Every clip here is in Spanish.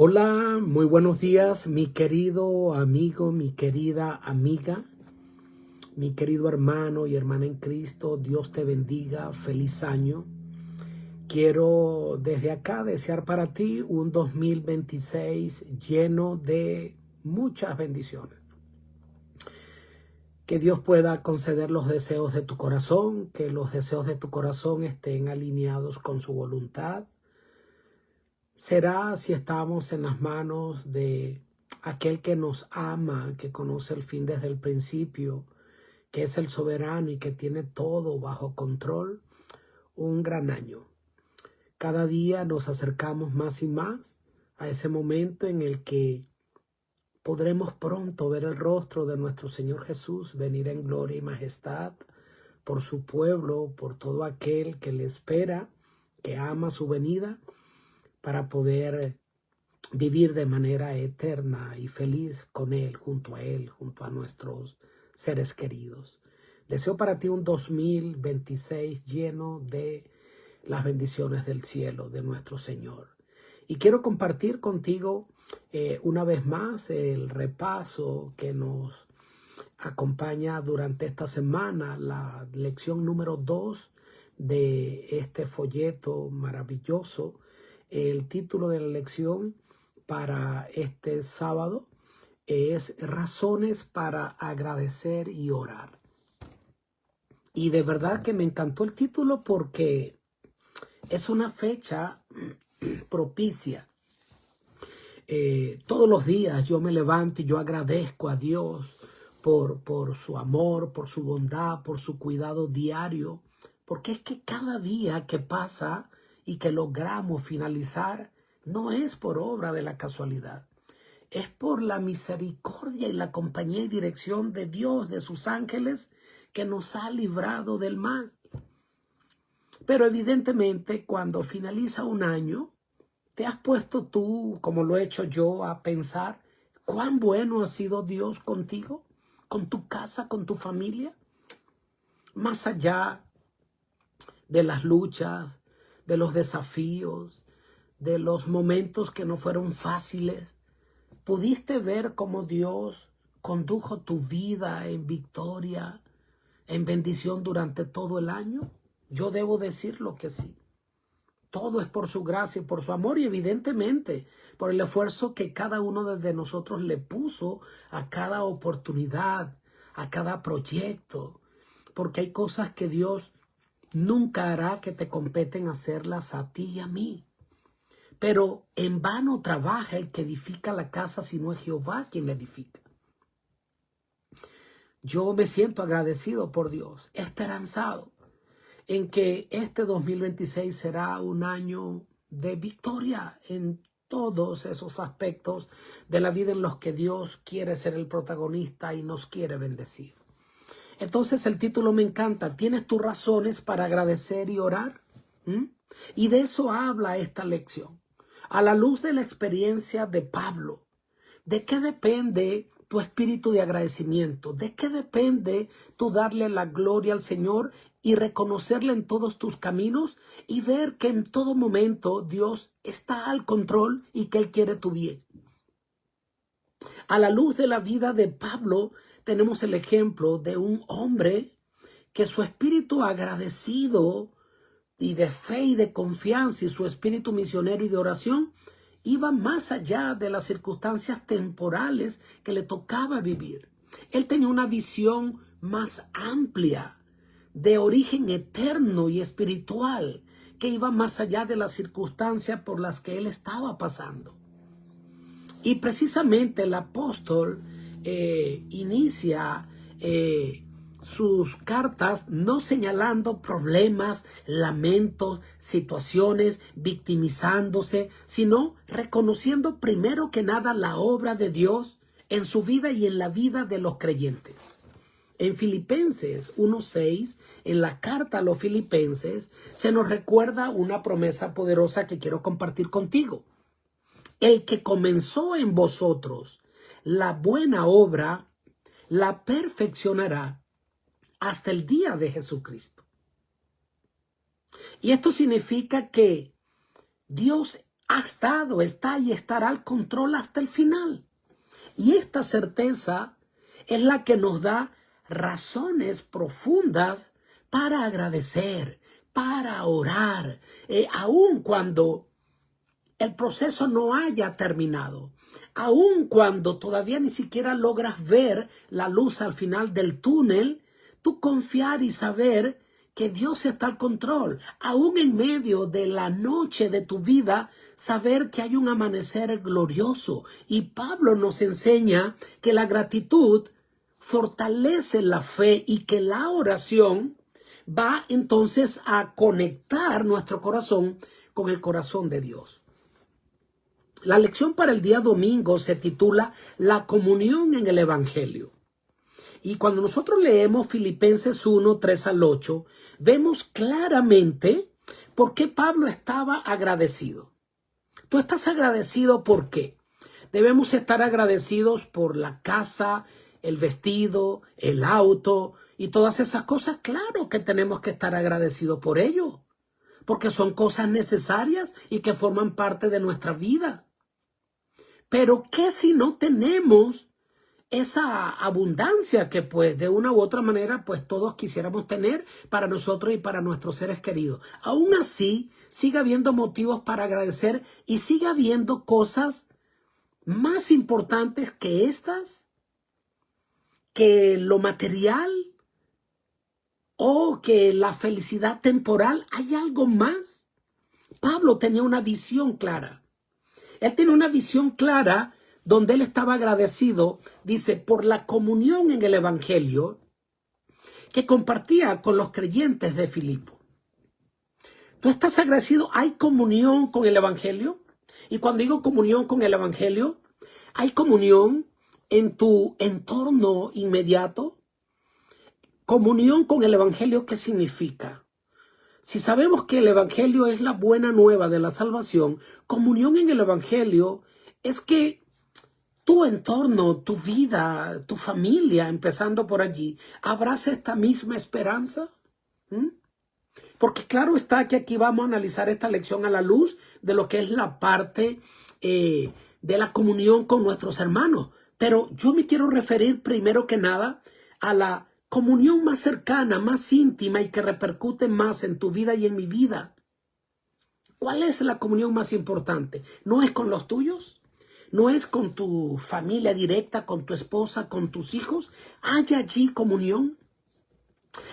Hola, muy buenos días, mi querido amigo, mi querida amiga, mi querido hermano y hermana en Cristo. Dios te bendiga, feliz año. Quiero desde acá desear para ti un 2026 lleno de muchas bendiciones. Que Dios pueda conceder los deseos de tu corazón, que los deseos de tu corazón estén alineados con su voluntad. Será si estamos en las manos de aquel que nos ama, que conoce el fin desde el principio, que es el soberano y que tiene todo bajo control, un gran año. Cada día nos acercamos más y más a ese momento en el que podremos pronto ver el rostro de nuestro Señor Jesús venir en gloria y majestad por su pueblo, por todo aquel que le espera, que ama su venida, para poder vivir de manera eterna y feliz con Él, junto a nuestros seres queridos. Deseo para ti un 2026 lleno de las bendiciones del cielo de nuestro Señor. Y quiero compartir contigo una vez más el repaso que nos acompaña durante esta semana, la lección número 2 de este folleto maravilloso. El título de la lección para este sábado es Razones para agradecer y orar. Y de verdad que me encantó el título porque es una fecha propicia. Todos los días yo me levanto y yo agradezco a Dios por su amor, por su bondad, por su cuidado diario, porque es que cada día que pasa y que logramos finalizar no es por obra de la casualidad, es por la misericordia y la compañía y dirección de Dios, de sus ángeles, que nos ha librado del mal. Pero evidentemente cuando finaliza un año, ¿te has puesto tú, como lo he hecho yo, a pensar cuán bueno ha sido Dios contigo, con tu casa, con tu familia? Más allá de las luchas, de los desafíos, de los momentos que no fueron fáciles, ¿pudiste ver cómo Dios condujo tu vida en victoria, en bendición durante todo el año? Yo debo decirlo que sí. Todo es por su gracia y por su amor y evidentemente por el esfuerzo que cada uno de nosotros le puso a cada oportunidad, a cada proyecto. Porque hay cosas que Dios nunca hará que te competen hacerlas a ti y a mí. Pero en vano trabaja el que edifica la casa si no es Jehová quien la edifica. Yo me siento agradecido por Dios, esperanzado en que este 2026 será un año de victoria en todos esos aspectos de la vida en los que Dios quiere ser el protagonista y nos quiere bendecir. Entonces el título me encanta. ¿Tienes tus razones para agradecer y orar? Y de eso habla esta lección. A la luz de la experiencia de Pablo, ¿de qué depende tu espíritu de agradecimiento? ¿De qué depende tu darle la gloria al Señor y reconocerle en todos tus caminos y ver que en todo momento Dios está al control y que Él quiere tu bien? A la luz de la vida de Pablo tenemos el ejemplo de un hombre que su espíritu agradecido y de fe y de confianza y su espíritu misionero y de oración iba más allá de las circunstancias temporales que le tocaba vivir. Él tenía una visión más amplia, de origen eterno y espiritual, que iba más allá de las circunstancias por las que él estaba pasando. Y precisamente el apóstol inicia sus cartas no señalando problemas, lamentos, situaciones, victimizándose, sino reconociendo primero que nada la obra de Dios en su vida y en la vida de los creyentes. En Filipenses 1:6, en la carta a los Filipenses, se nos recuerda una promesa poderosa que quiero compartir contigo. El que comenzó en vosotros la buena obra, la perfeccionará hasta el día de Jesucristo. Y esto significa que Dios ha estado, está y estará al control hasta el final. Y esta certeza es la que nos da razones profundas para agradecer, para orar, aun cuando el proceso no haya terminado, aun cuando todavía ni siquiera logras ver la luz al final del túnel, tú confiar y saber que Dios está al control, aún en medio de la noche de tu vida, saber que hay un amanecer glorioso. Y Pablo nos enseña que la gratitud fortalece la fe y que la oración va entonces a conectar nuestro corazón con el corazón de Dios. La lección para el día domingo se titula La comunión en el Evangelio. Y cuando nosotros leemos Filipenses 1, 3 al 8, vemos claramente por qué Pablo estaba agradecido. ¿Tú estás agradecido por qué? Debemos estar agradecidos por la casa, el vestido, el auto y todas esas cosas. Claro que tenemos que estar agradecidos por ello, porque son cosas necesarias y que forman parte de nuestra vida. Pero ¿qué si no tenemos esa abundancia que pues de una u otra manera pues todos quisiéramos tener para nosotros y para nuestros seres queridos? Aún así, sigue habiendo motivos para agradecer y sigue habiendo cosas más importantes que estas, que lo material o que la felicidad temporal. ¿Hay algo más? Pablo tenía una visión clara. Él tiene una visión clara donde él estaba agradecido, dice, por la comunión en el Evangelio que compartía con los creyentes de Filipo. ¿Tú estás agradecido? ¿Hay comunión con el Evangelio? Y cuando digo comunión con el Evangelio, ¿hay comunión en tu entorno inmediato? Comunión con el Evangelio, ¿qué significa? Si sabemos que el Evangelio es la buena nueva de la salvación, comunión en el Evangelio es que tu entorno, tu vida, tu familia, empezando por allí, abraza esta misma esperanza. Porque claro está que aquí vamos a analizar esta lección a la luz de lo que es la parte de la comunión con nuestros hermanos. Pero yo me quiero referir primero que nada a la comunión más cercana, más íntima y que repercute más en tu vida y en mi vida. ¿Cuál es la comunión más importante? ¿No es con los tuyos? ¿No es con tu familia directa, con tu esposa, con tus hijos? ¿Hay allí comunión?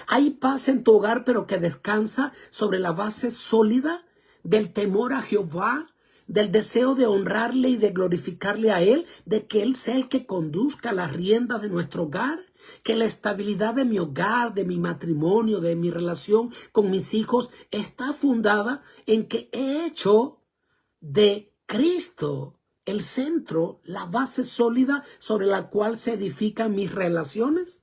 ¿Hay paz en tu hogar, pero que descansa sobre la base sólida del temor a Jehová, del deseo de honrarle y de glorificarle a Él, de que Él sea el que conduzca las riendas de nuestro hogar? Que la estabilidad de mi hogar, de mi matrimonio, de mi relación con mis hijos está fundada en que he hecho de Cristo el centro, la base sólida sobre la cual se edifican mis relaciones.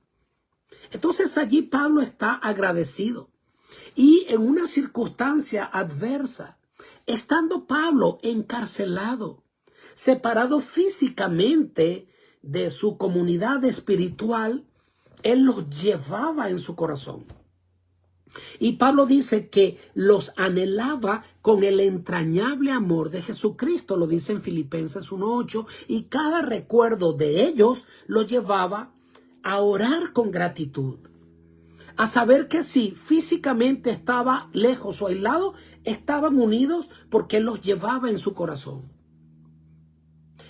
Entonces allí Pablo está agradecido. Y en una circunstancia adversa, estando Pablo encarcelado, separado físicamente de su comunidad espiritual, él los llevaba en su corazón. Y Pablo dice que los anhelaba con el entrañable amor de Jesucristo, lo dice en Filipenses 1:8, y cada recuerdo de ellos lo llevaba a orar con gratitud, a saber que si físicamente estaba lejos o aislado, estaban unidos porque él los llevaba en su corazón.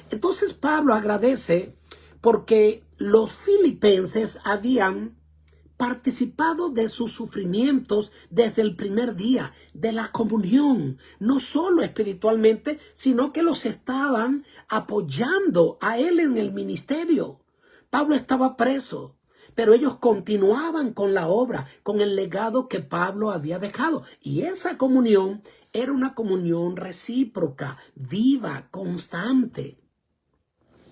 Entonces Pablo agradece porque los filipenses habían participado de sus sufrimientos desde el primer día, de la comunión, no solo espiritualmente, sino que los estaban apoyando a él en el ministerio. Pablo estaba preso, pero ellos continuaban con la obra, con el legado que Pablo había dejado. Y esa comunión era una comunión recíproca, viva, constante.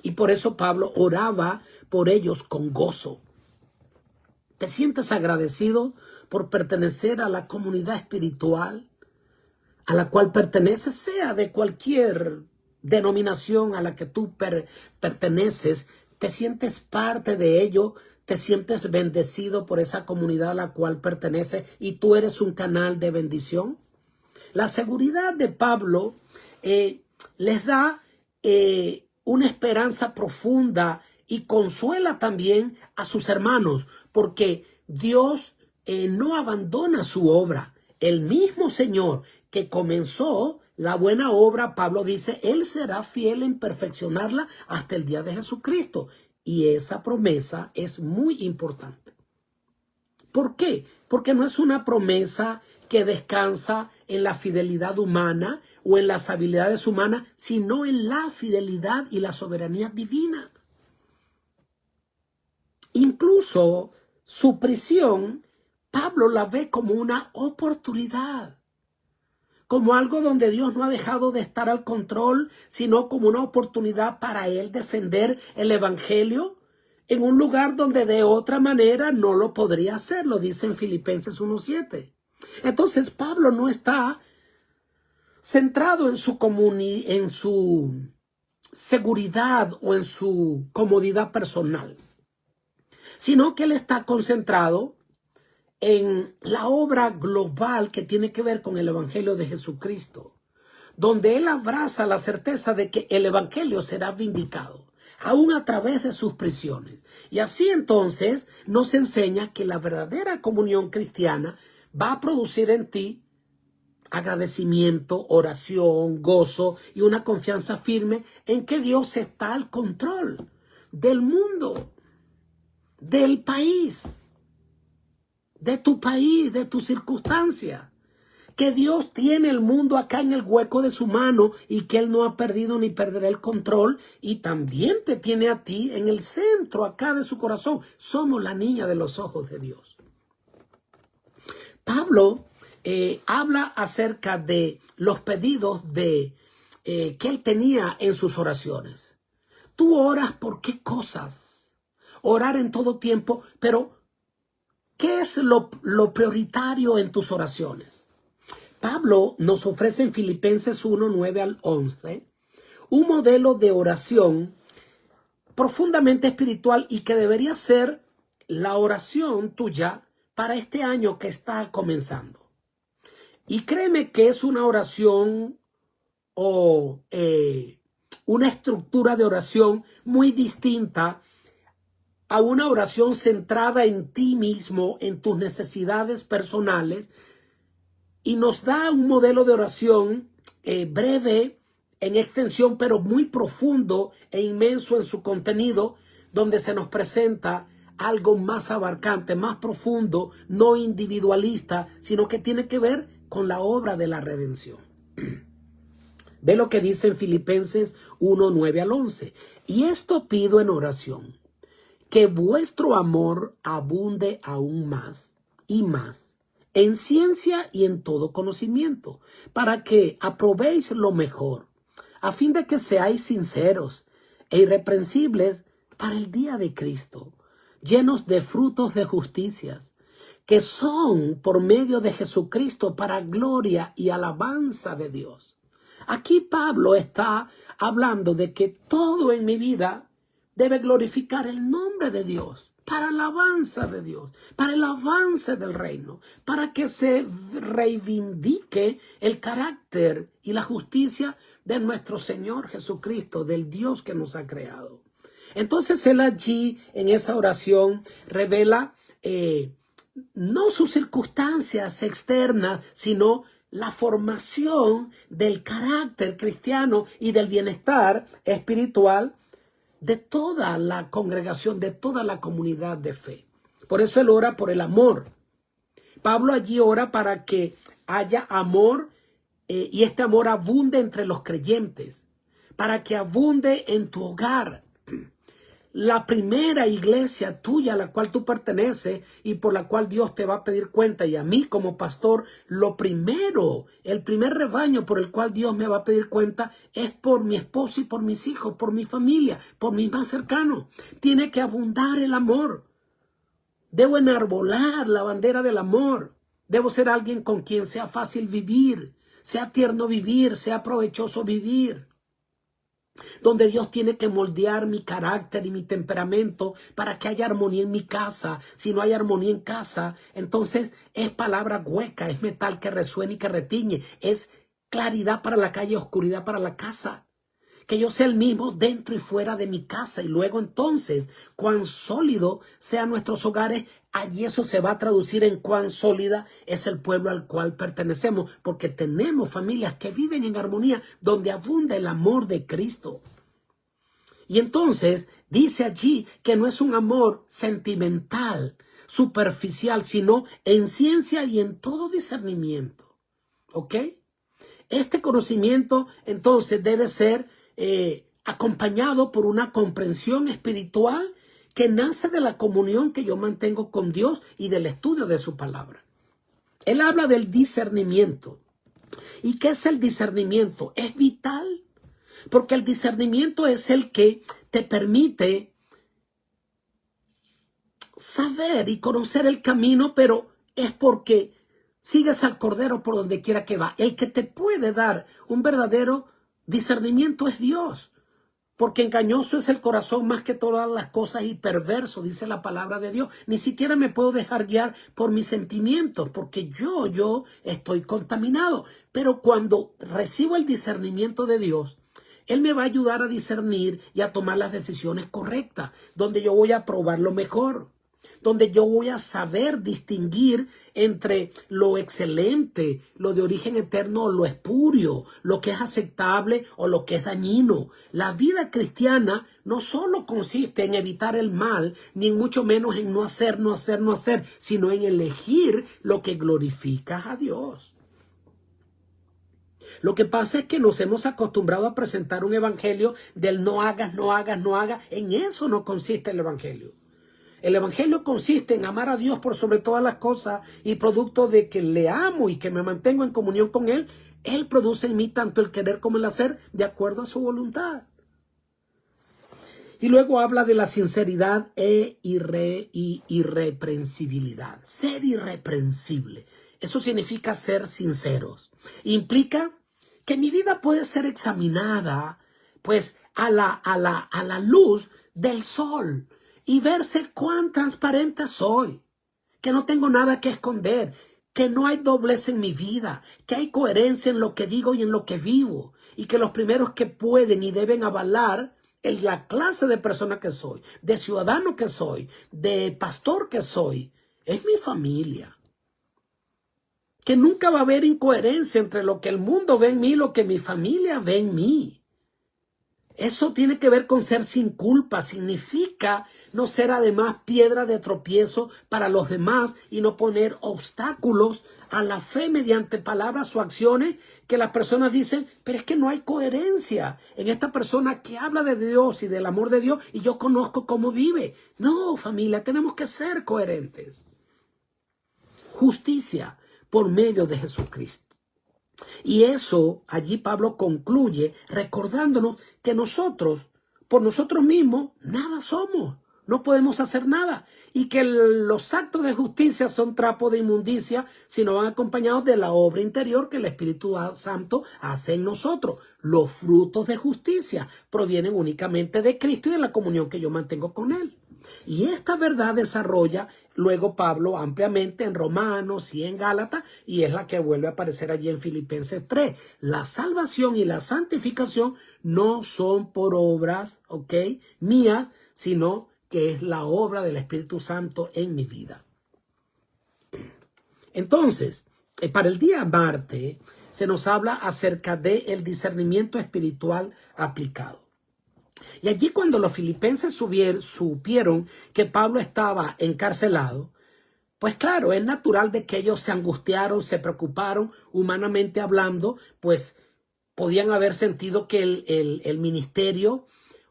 Y por eso Pablo oraba por ellos con gozo. ¿Te sientes agradecido por pertenecer a la comunidad espiritual a la cual perteneces, sea de cualquier denominación a la que tú perteneces? ¿Te sientes parte de ello? ¿Te sientes bendecido por esa comunidad a la cual perteneces y tú eres un canal de bendición? La seguridad de Pablo les da una esperanza profunda y consuela también a sus hermanos, porque Dios no abandona su obra. El mismo Señor que comenzó la buena obra, Pablo dice, Él será fiel en perfeccionarla hasta el día de Jesucristo. Y esa promesa es muy importante. ¿Por qué? Porque no es una promesa que descansa en la fidelidad humana o en las habilidades humanas, sino en la fidelidad y la soberanía divina. Incluso su prisión, Pablo la ve como una oportunidad, como algo donde Dios no ha dejado de estar al control, sino como una oportunidad para él defender el evangelio en un lugar donde de otra manera no lo podría hacer, lo dice en Filipenses 1:7. Entonces Pablo no está centrado en su seguridad o en su comodidad personal, sino que él está concentrado en la obra global que tiene que ver con el evangelio de Jesucristo, donde él abraza la certeza de que el evangelio será vindicado, aún a través de sus prisiones. Y así entonces nos enseña que la verdadera comunión cristiana va a producir en ti agradecimiento, oración, gozo y una confianza firme en que Dios está al control del mundo, del país, de tu circunstancia. Que Dios tiene el mundo acá en el hueco de su mano y que Él no ha perdido ni perderá el control, y también te tiene a ti en el centro acá de su corazón. Somos la niña de los ojos de Dios. Pablo habla acerca de los pedidos que él tenía en sus oraciones. Tú oras por qué cosas. Orar en todo tiempo, pero ¿qué es lo prioritario en tus oraciones? Pablo nos ofrece en Filipenses 1:9-11 un modelo de oración profundamente espiritual y que debería ser la oración tuya para este año que está comenzando. Y créeme que es una oración o una estructura de oración muy distinta a una oración centrada en ti mismo, en tus necesidades personales, y nos da un modelo de oración breve en extensión, pero muy profundo e inmenso en su contenido, donde se nos presenta algo más abarcante, más profundo, no individualista, sino que tiene que ver con la obra de la redención. Ve lo que dice en Filipenses 1:9-11. Y esto pido en oración, que vuestro amor abunde aún más y más, en ciencia y en todo conocimiento, para que aprobéis lo mejor, a fin de que seáis sinceros e irreprensibles para el día de Cristo, llenos de frutos de justicias, que son por medio de Jesucristo para gloria y alabanza de Dios. Aquí Pablo está hablando de que todo en mi vida debe glorificar el nombre de Dios, para alabanza de Dios, para el avance del reino, para que se reivindique el carácter y la justicia de nuestro Señor Jesucristo, del Dios que nos ha creado. Entonces él allí en esa oración revela no sus circunstancias externas, sino la formación del carácter cristiano y del bienestar espiritual de toda la congregación, de toda la comunidad de fe. Por eso él ora por el amor. Pablo allí ora para que haya amor y este amor abunde entre los creyentes, para que abunde en tu hogar. La primera iglesia tuya a la cual tú perteneces y por la cual Dios te va a pedir cuenta, y a mí como pastor, lo primero, el primer rebaño por el cual Dios me va a pedir cuenta es por mi esposo y por mis hijos, por mi familia, por mis más cercanos. Tiene que abundar el amor. Debo enarbolar la bandera del amor. Debo ser alguien con quien sea fácil vivir, sea tierno vivir, sea provechoso vivir, donde Dios tiene que moldear mi carácter y mi temperamento para que haya armonía en mi casa. Si no hay armonía en casa, entonces es palabra hueca, es metal que resuena y que retiñe, es claridad para la calle, oscuridad para la casa. Que yo sea el mismo dentro y fuera de mi casa. Y luego entonces, cuán sólido sean nuestros hogares, allí eso se va a traducir en cuán sólida es el pueblo al cual pertenecemos. Porque tenemos familias que viven en armonía, donde abunda el amor de Cristo. Y entonces dice allí que no es un amor sentimental, superficial, sino en ciencia y en todo discernimiento. ¿Ok? Este conocimiento entonces debe ser acompañado por una comprensión espiritual que nace de la comunión que yo mantengo con Dios y del estudio de su palabra. Él habla del discernimiento. ¿Y qué es el discernimiento? Es vital, porque el discernimiento es el que te permite saber y conocer el camino, pero es porque sigues al Cordero por donde quiera que va. El que te puede dar un verdadero discernimiento es Dios, porque engañoso es el corazón más que todas las cosas y perverso, dice la palabra de Dios. Ni siquiera me puedo dejar guiar por mis sentimientos, porque yo estoy contaminado. Pero cuando recibo el discernimiento de Dios, Él me va a ayudar a discernir y a tomar las decisiones correctas, donde yo voy a probar lo mejor, donde yo voy a saber distinguir entre lo excelente, lo de origen eterno, lo espurio, lo que es aceptable o lo que es dañino. La vida cristiana no solo consiste en evitar el mal, ni mucho menos en no hacer, sino en elegir lo que glorifica a Dios. Lo que pasa es que nos hemos acostumbrado a presentar un evangelio del no hagas, no hagas, no hagas. En eso no consiste el evangelio. El evangelio consiste en amar a Dios por sobre todas las cosas, y producto de que le amo y que me mantengo en comunión con Él, Él produce en mí tanto el querer como el hacer de acuerdo a su voluntad. Y luego habla de la sinceridad e irreprensibilidad. Ser irreprensible. Eso significa ser sinceros. Implica que mi vida puede ser examinada pues a la luz del sol y verse cuán transparente soy, que no tengo nada que esconder, que no hay doblez en mi vida, que hay coherencia en lo que digo y en lo que vivo, y que los primeros que pueden y deben avalar la clase de persona que soy, de ciudadano que soy, de pastor que soy, es mi familia. Que nunca va a haber incoherencia entre lo que el mundo ve en mí y lo que mi familia ve en mí. Eso tiene que ver con ser sin culpa. Significa no ser además piedra de tropiezo para los demás y no poner obstáculos a la fe mediante palabras o acciones que las personas dicen, pero es que no hay coherencia en esta persona que habla de Dios y del amor de Dios y yo conozco cómo vive. No, familia, tenemos que ser coherentes. Justicia por medio de Jesucristo. Y eso, allí Pablo concluye recordándonos que nosotros, por nosotros mismos, nada somos. No podemos hacer nada. Y que los actos de justicia son trapo de inmundicia si no van acompañados de la obra interior que el Espíritu Santo hace en nosotros. Los frutos de justicia provienen únicamente de Cristo y de la comunión que yo mantengo con Él. Y esta verdad desarrolla luego Pablo ampliamente en Romanos y en Gálatas, y es la que vuelve a aparecer allí en Filipenses 3. La salvación y la santificación no son por obras, mías, sino que es la obra del Espíritu Santo en mi vida. Entonces, para el día martes se nos habla acerca del discernimiento espiritual aplicado. Y allí cuando los filipenses supieron que Pablo estaba encarcelado, pues claro, es natural de que ellos se angustiaron, se preocuparon, humanamente hablando, pues podían haber sentido que el ministerio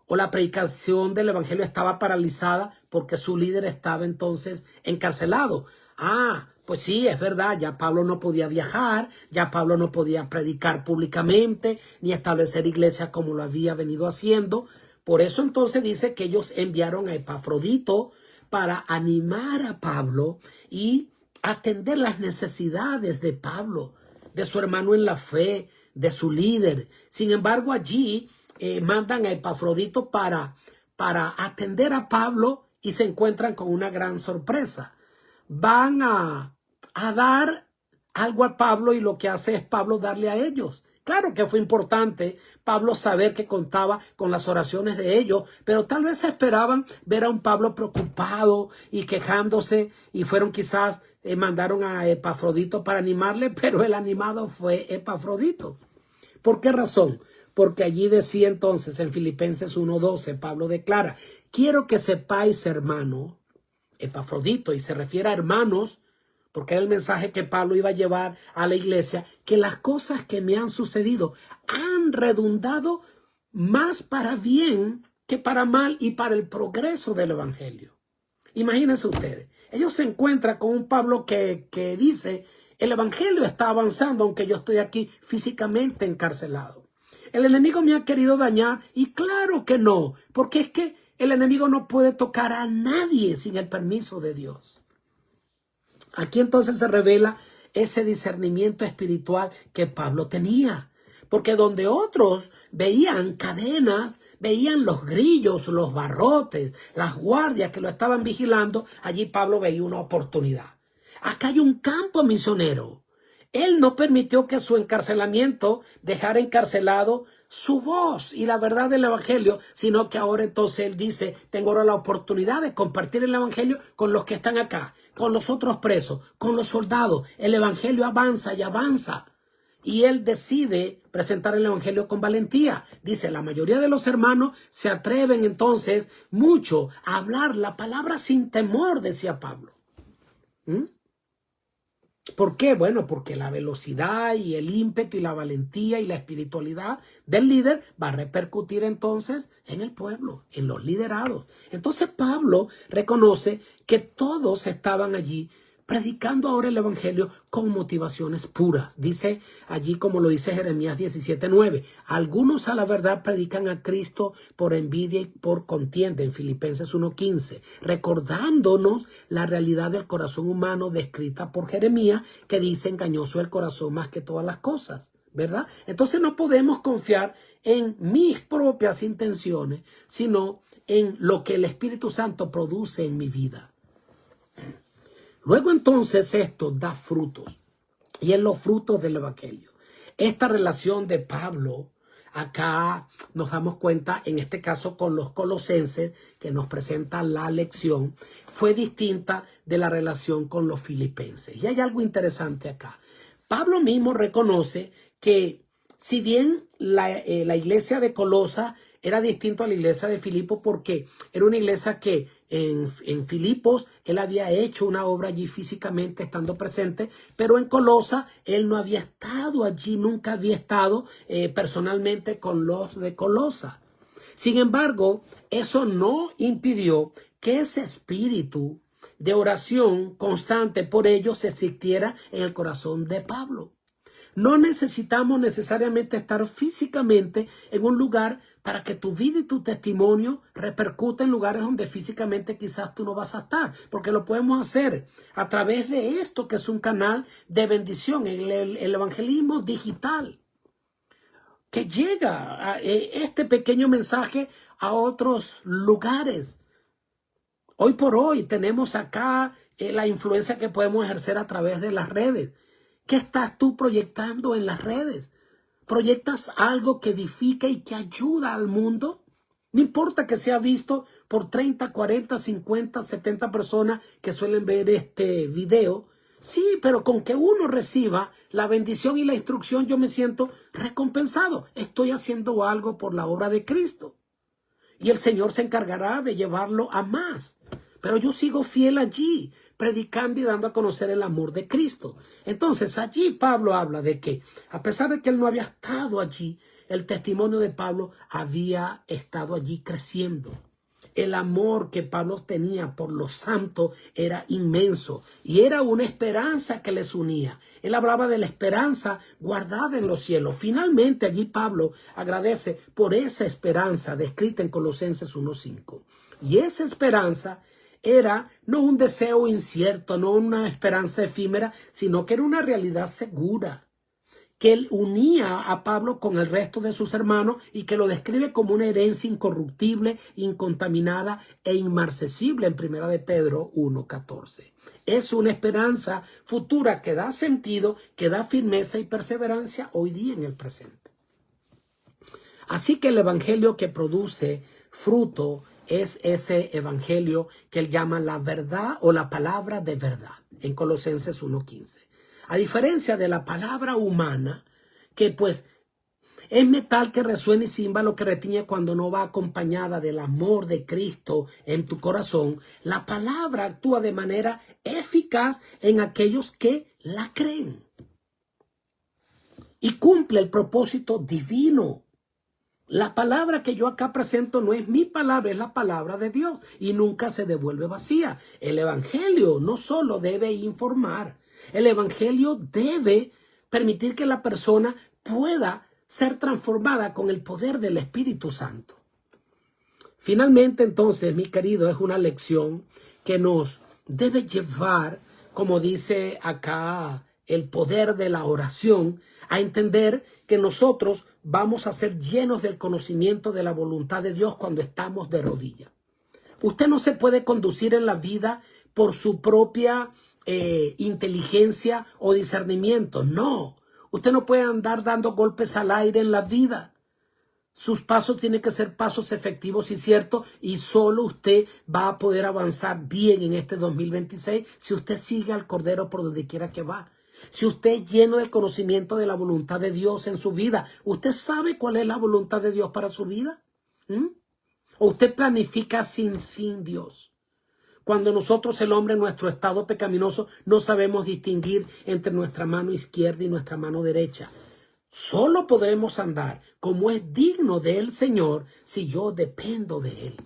o la predicación del evangelio estaba paralizada porque su líder estaba entonces encarcelado. Pues sí, es verdad, ya Pablo no podía viajar, ya Pablo no podía predicar públicamente, ni establecer iglesias como lo había venido haciendo. Por eso entonces dice que ellos enviaron a Epafrodito para animar a Pablo y atender las necesidades de Pablo, de su hermano en la fe, de su líder. Sin embargo, allí mandan a Epafrodito para atender a Pablo y se encuentran con una gran sorpresa. Van a dar algo a Pablo y lo que hace es Pablo darle a ellos. Claro que fue importante Pablo saber que contaba con las oraciones de ellos, pero tal vez esperaban ver a un Pablo preocupado y quejándose, y fueron quizás, mandaron a Epafrodito para animarle, pero el animado fue Epafrodito. ¿Por qué razón? Porque allí decía entonces en Filipenses 1:12, Pablo declara: quiero que sepáis, hermano, Epafrodito, y se refiere a hermanos, porque era el mensaje que Pablo iba a llevar a la iglesia, que las cosas que me han sucedido han redundado más para bien que para mal y para el progreso del evangelio. Imagínense ustedes, ellos se encuentran con un Pablo que dice: el evangelio está avanzando aunque yo estoy aquí físicamente encarcelado. El enemigo me ha querido dañar, y claro que no, porque es que el enemigo no puede tocar a nadie sin el permiso de Dios. Aquí entonces se revela ese discernimiento espiritual que Pablo tenía. Porque donde otros veían cadenas, veían los grillos, los barrotes, las guardias que lo estaban vigilando, allí Pablo veía una oportunidad. Acá hay un campo misionero. Él no permitió que su encarcelamiento dejara encarcelado su voz y la verdad del evangelio, sino que ahora entonces él dice: tengo ahora la oportunidad de compartir el evangelio con los que están acá, con los otros presos, con los soldados. El evangelio avanza y avanza. Y él decide presentar el evangelio con valentía. Dice: la mayoría de los hermanos se atreven entonces mucho a hablar la palabra sin temor, decía Pablo. ¿Por qué? Bueno, porque la velocidad y el ímpetu y la valentía y la espiritualidad del líder va a repercutir entonces en el pueblo, en los liderados. Entonces Pablo reconoce que todos estaban allí predicando ahora el evangelio con motivaciones puras. Dice allí, como lo dice Jeremías 17:9, algunos a la verdad predican a Cristo por envidia y por contienda, en Filipenses 1:15, recordándonos la realidad del corazón humano descrita por Jeremías, que dice: engañoso el corazón más que todas las cosas, ¿verdad? Entonces no podemos confiar en mis propias intenciones, sino en lo que el Espíritu Santo produce en mi vida. Luego entonces esto da frutos, y en los frutos del evangelio. Esta relación de Pablo, acá nos damos cuenta, en este caso con los colosenses, que nos presenta la lección, fue distinta de la relación con los filipenses. Y hay algo interesante acá. Pablo mismo reconoce que si bien la iglesia de Colosa era distinto a la iglesia de Filipos, porque era una iglesia que en Filipos él había hecho una obra allí físicamente estando presente, pero en Colosa él no había estado allí, nunca había estado personalmente con los de Colosa. Sin embargo, eso no impidió que ese espíritu de oración constante por ellos existiera en el corazón de Pablo. No necesitamos necesariamente estar físicamente en un lugar para que tu vida y tu testimonio repercuta en lugares donde físicamente quizás tú no vas a estar, porque lo podemos hacer a través de esto, que es un canal de bendición, el evangelismo digital, que llega este pequeño mensaje a otros lugares. Hoy por hoy tenemos acá la influencia que podemos ejercer a través de las redes. ¿Qué estás tú proyectando en las redes? ¿Proyectas algo que edifica y que ayuda al mundo? No importa que sea visto por 30, 40, 50, 70 personas que suelen ver este video. Sí, pero con que uno reciba la bendición y la instrucción, yo me siento recompensado. Estoy haciendo algo por la obra de Cristo. Y el Señor se encargará de llevarlo a más. Pero yo sigo fiel allí, predicando y dando a conocer el amor de Cristo. Entonces allí Pablo habla de que, a pesar de que él no había estado allí, el testimonio de Pablo había estado allí creciendo. El amor que Pablo tenía por los santos era inmenso, y era una esperanza que les unía. Él hablaba de la esperanza guardada en los cielos. Finalmente allí Pablo agradece por esa esperanza descrita en Colosenses 1:5. Y esa esperanza era no un deseo incierto, no una esperanza efímera, sino que era una realidad segura, que él unía a Pablo con el resto de sus hermanos y que lo describe como una herencia incorruptible, incontaminada e inmarcesible en 1 de Pedro 1:14. Es una esperanza futura que da sentido, que da firmeza y perseverancia hoy día en el presente. Así que el evangelio que produce fruto es ese evangelio que él llama la verdad o la palabra de verdad en Colosenses 1:15. A diferencia de la palabra humana, que pues es metal que resuena y címbalo que retiñe cuando no va acompañada del amor de Cristo en tu corazón, la palabra actúa de manera eficaz en aquellos que la creen y cumple el propósito divino. La palabra que yo acá presento no es mi palabra, es la palabra de Dios y nunca se devuelve vacía. El evangelio no solo debe informar, el evangelio debe permitir que la persona pueda ser transformada con el poder del Espíritu Santo. Finalmente, entonces, mi querido, es una lección que nos debe llevar, como dice acá, el poder de la oración, a entender que nosotros vamos a ser llenos del conocimiento de la voluntad de Dios cuando estamos de rodillas. Usted no se puede conducir en la vida por su propia inteligencia o discernimiento. No, usted no puede andar dando golpes al aire en la vida. Sus pasos tienen que ser pasos efectivos y ciertos, y solo usted va a poder avanzar bien en este 2026 si usted sigue al Cordero por donde quiera que va. Si usted es lleno del conocimiento de la voluntad de Dios en su vida, ¿usted sabe cuál es la voluntad de Dios para su vida? ¿O usted planifica sin Dios? Cuando nosotros, el hombre, en nuestro estado pecaminoso, no sabemos distinguir entre nuestra mano izquierda y nuestra mano derecha. Solo podremos andar como es digno del Señor si yo dependo de Él.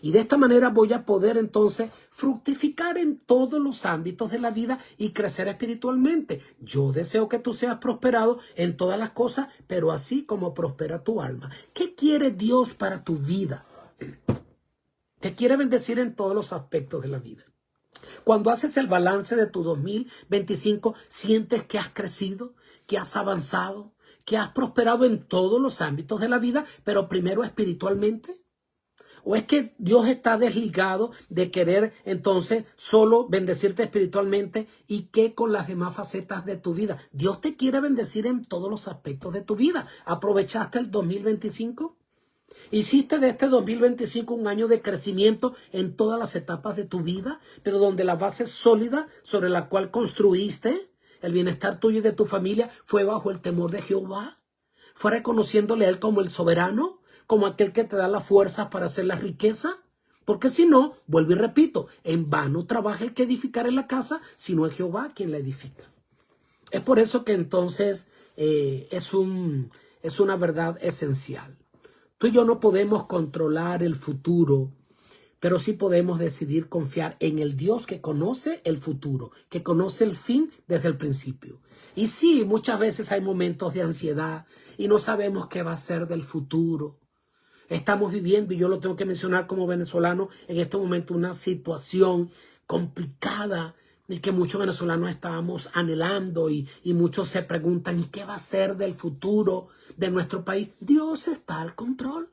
Y de esta manera voy a poder entonces fructificar en todos los ámbitos de la vida y crecer espiritualmente. Yo deseo que tú seas prosperado en todas las cosas, pero así como prospera tu alma. ¿Qué quiere Dios para tu vida? Te quiere bendecir en todos los aspectos de la vida. Cuando haces el balance de tu 2025, sientes que has crecido, que has avanzado, que has prosperado en todos los ámbitos de la vida, pero primero espiritualmente. ¿O es que Dios está desligado de querer entonces solo bendecirte espiritualmente y qué con las demás facetas de tu vida? Dios te quiere bendecir en todos los aspectos de tu vida. ¿Aprovechaste el 2025? ¿Hiciste de este 2025 un año de crecimiento en todas las etapas de tu vida, pero donde la base sólida sobre la cual construiste el bienestar tuyo y de tu familia fue bajo el temor de Jehová? ¿Fue reconociéndole a Él como el soberano, como aquel que te da las fuerzas para hacer la riqueza? Porque si no, vuelvo y repito, en vano trabaja el que edificare la casa, sino es Jehová quien la edifica. Es por eso que entonces es una verdad esencial. Tú y yo no podemos controlar el futuro, pero sí podemos decidir confiar en el Dios que conoce el futuro, que conoce el fin desde el principio. Y sí, muchas veces hay momentos de ansiedad y no sabemos qué va a ser del futuro. Estamos viviendo, y yo lo tengo que mencionar como venezolano, en este momento una situación complicada y que muchos venezolanos estábamos anhelando y muchos se preguntan, ¿y qué va a ser del futuro de nuestro país? Dios está al control.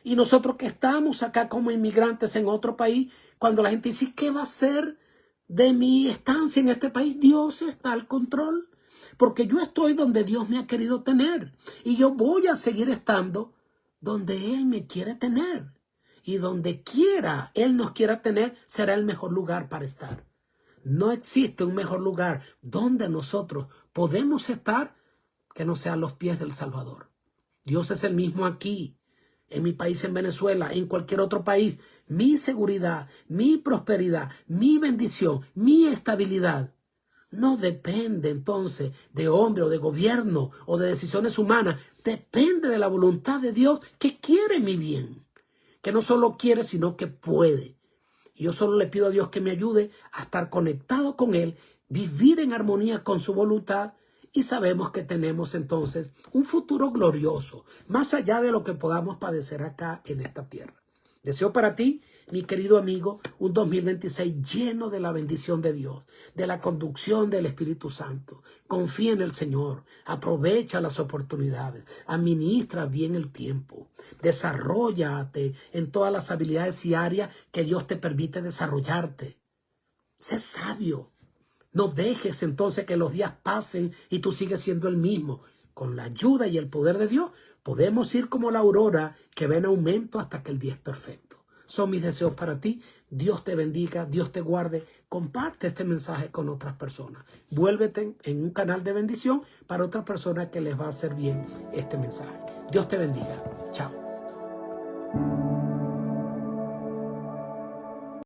Y nosotros que estamos acá como inmigrantes en otro país, cuando la gente dice, ¿qué va a ser de mi estancia en este país? Dios está al control, porque yo estoy donde Dios me ha querido tener y yo voy a seguir estando donde Él me quiere tener, y donde quiera Él nos quiera tener será el mejor lugar para estar. No existe un mejor lugar donde nosotros podemos estar que no sea a los pies del Salvador. Dios es el mismo aquí, en mi país, en Venezuela, en cualquier otro país. Mi seguridad, mi prosperidad, mi bendición, mi estabilidad no depende entonces de hombre o de gobierno o de decisiones humanas. Depende de la voluntad de Dios, que quiere mi bien, que no solo quiere, sino que puede. Y yo solo le pido a Dios que me ayude a estar conectado con Él, vivir en armonía con su voluntad, y sabemos que tenemos entonces un futuro glorioso, más allá de lo que podamos padecer acá en esta tierra. Deseo para ti, mi querido amigo, un 2026 lleno de la bendición de Dios, de la conducción del Espíritu Santo. Confía en el Señor, aprovecha las oportunidades, administra bien el tiempo, desarróllate en todas las habilidades y áreas que Dios te permite desarrollarte. Sé sabio. No dejes entonces que los días pasen y tú sigues siendo el mismo. Con la ayuda y el poder de Dios, podemos ir como la aurora que va en aumento hasta que el día es perfecto. Son mis deseos para ti. Dios te bendiga, Dios te guarde. Comparte este mensaje con otras personas. Vuélvete en un canal de bendición para otras personas que les va a hacer bien este mensaje. Dios te bendiga. Chao.